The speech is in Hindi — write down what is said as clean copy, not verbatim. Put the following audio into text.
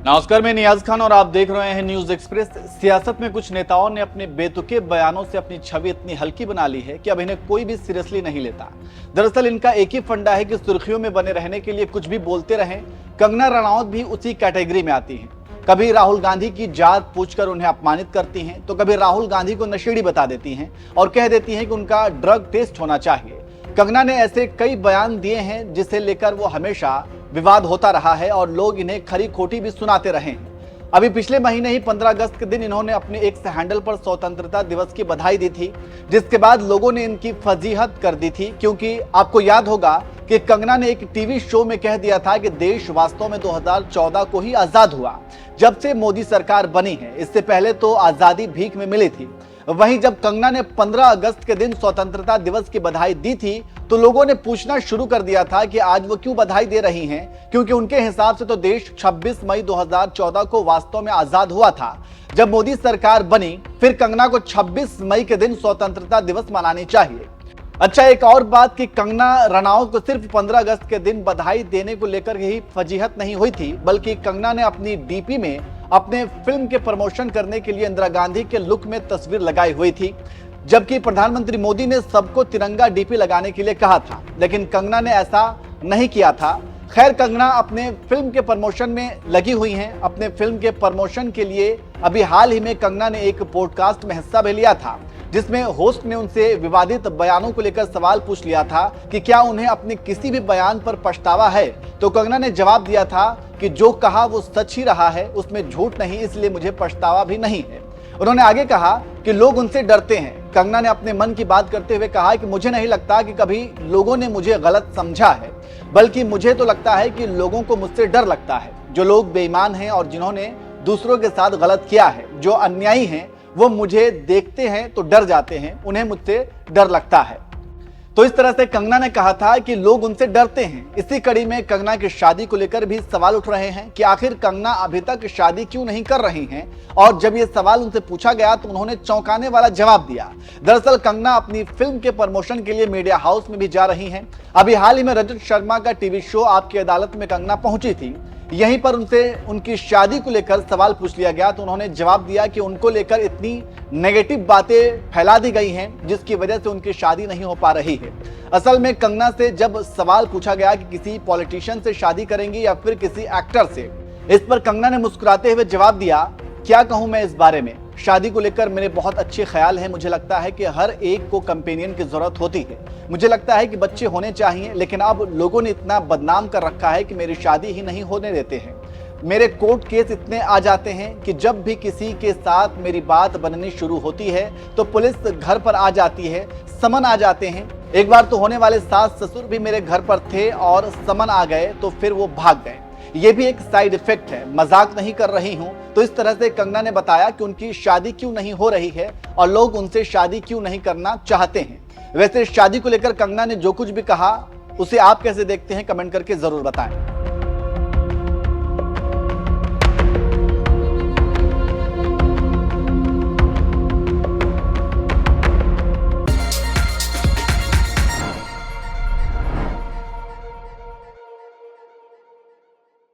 नमस्कार, मैं नियाज खान और आप देख रहे हैं न्यूज एक्सप्रेस। सियासत में कुछ नेताओं ने अपने बेतुके बयानों से अपनी छवि इतनी हल्की बना ली है कि अब इन्हें कोई भी सीरियसली नहीं लेता। दरअसल इनका एक ही फंडा है कि सुर्खियों में बने रहने के लिए कुछ भी बोलते रहें। कंगना रनौत भी उसी कैटेगरी में आती हैं। कभी राहुल गांधी की जात पूछकर उन्हें अपमानित करती हैं, तो कभी राहुल गांधी को नशेड़ी बता देती हैं और कह देती हैं कि उनका ड्रग टेस्ट होना चाहिए। कंगना ने ऐसे कई बयान दिए हैं जिसे लेकर वो हमेशा विवाद होता रहा है और लोग इन्हें खरी खोटी भी सुनाते रहे हैं। अभी पिछले महीने ही 15 अगस्त के दिन इन्होंने अपने एक हैंडल पर स्वतंत्रता दिवस की बधाई दी थी, जिसके बाद लोगों ने इनकी फजीहत कर दी थी। क्योंकि आपको याद होगा कि कंगना ने एक टीवी शो में कह दिया था कि देश वास्तव में 2014 को ही आजाद हुआ, जब से मोदी सरकार बनी है। इससे पहले तो आजादी भीख में मिली थी। वहीं जब कंगना ने 15 अगस्त के दिन स्वतंत्रता दिवस की बधाई दी थी, तो लोगों ने पूछना शुरू कर दिया था कि आज वो क्यों बधाई दे रही हैं, क्योंकि उनके हिसाब से तो देश 26 मई 2014 को वास्तव में आजाद हुआ था जब मोदी सरकार बनी। फिर कंगना को 26 मई के दिन स्वतंत्रता दिवस मनानी चाहिए। अच्छा, एक और बात कि कंगना रनौत को सिर्फ 15 अगस्त के दिन बधाई देने को लेकर ही फजीहत नहीं हुई थी, बल्कि कंगना ने अपनी डीपी में अपने फिल्म के प्रमोशन करने के लिए इंदिरा गांधी के लुक में तस्वीर लगाई हुई थी, जबकि प्रधानमंत्री मोदी ने सबको तिरंगा डीपी लगाने के लिए कहा था, लेकिन कंगना ने ऐसा नहीं किया था। खैर, कंगना अपने फिल्म के प्रमोशन में लगी हुई हैं। अपने फिल्म के प्रमोशन के लिए अभी हाल ही में कंगना ने एक पॉडकास्ट में हिस्सा भी लिया था, जिसमें होस्ट ने उनसे विवादित बयानों को लेकर सवाल पूछ लिया था कि क्या उन्हें अपने किसी भी बयान पर पछतावा है। तो कंगना ने जवाब दिया था कि जो कहा वो सच ही रहा है, उसमें झूठ नहीं, इसलिए मुझे पछतावा भी नहीं है। उन्होंने आगे कहा कि लोग उनसे डरते हैं। कंगना ने अपने मन की बात करते हुए कहा कि मुझे नहीं लगता कि कभी लोगों ने मुझे गलत समझा है, बल्कि मुझे तो लगता है कि लोगों को मुझसे डर लगता है। जो लोग बेईमान हैं और जिन्होंने दूसरों के साथ गलत किया है, जो अन्यायी हैं, वो मुझे देखते हैं तो डर जाते हैं, उन्हें मुझसे डर लगता है। तो इस तरह से कंगना ने कहा था कि लोग उनसे डरते हैं। इसी कड़ी में कंगना की शादी को लेकर भी सवाल उठ रहे हैं कि आखिर कंगना अभी तक शादी क्यों नहीं कर रही हैं। और जब ये सवाल उनसे पूछा गया तो उन्होंने चौंकाने वाला जवाब दिया। दरअसल कंगना अपनी फिल्म के प्रमोशन के लिए मीडिया हाउस में भी जा रही हैं। अभी हाल ही में रजत शर्मा का टीवी शो आपकी अदालत में कंगना पहुंची थी। यहीं पर उनसे उनकी शादी को लेकर सवाल पूछ लिया गया तो उन्होंने जवाब दिया कि उनको लेकर इतनी नेगेटिव बातें फैला दी गई हैं, जिसकी वजह से उनकी शादी नहीं हो पा रही है। असल में कंगना से जब सवाल पूछा गया कि किसी पॉलिटिशियन से शादी करेंगी या फिर किसी एक्टर से, इस पर कंगना ने मुस्कुराते हुए जवाब दिया, क्या कहूं मैं इस बारे में, शादी को लेकर मेरे बहुत अच्छे ख्याल हैं। मुझे लगता है कि हर एक को कंपेनियन की जरूरत होती है। मुझे लगता है कि बच्चे होने चाहिए, लेकिन अब लोगों ने इतना बदनाम कर रखा है कि मेरी शादी ही नहीं होने देते हैं। मेरे कोर्ट केस इतने आ जाते हैं कि जब भी किसी के साथ मेरी बात बननी शुरू होती है तो पुलिस घर पर आ जाती है, समन आ जाते हैं। एक बार तो होने वाले सास ससुर भी मेरे घर पर थे और समन आ गए तो फिर वो भाग गए। ये भी एक साइड इफेक्ट है, मजाक नहीं कर रही हूं। तो इस तरह से कंगना ने बताया कि उनकी शादी क्यों नहीं हो रही है और लोग उनसे शादी क्यों नहीं करना चाहते हैं। वैसे शादी को लेकर कंगना ने जो कुछ भी कहा उसे आप कैसे देखते हैं, कमेंट करके जरूर बताएं।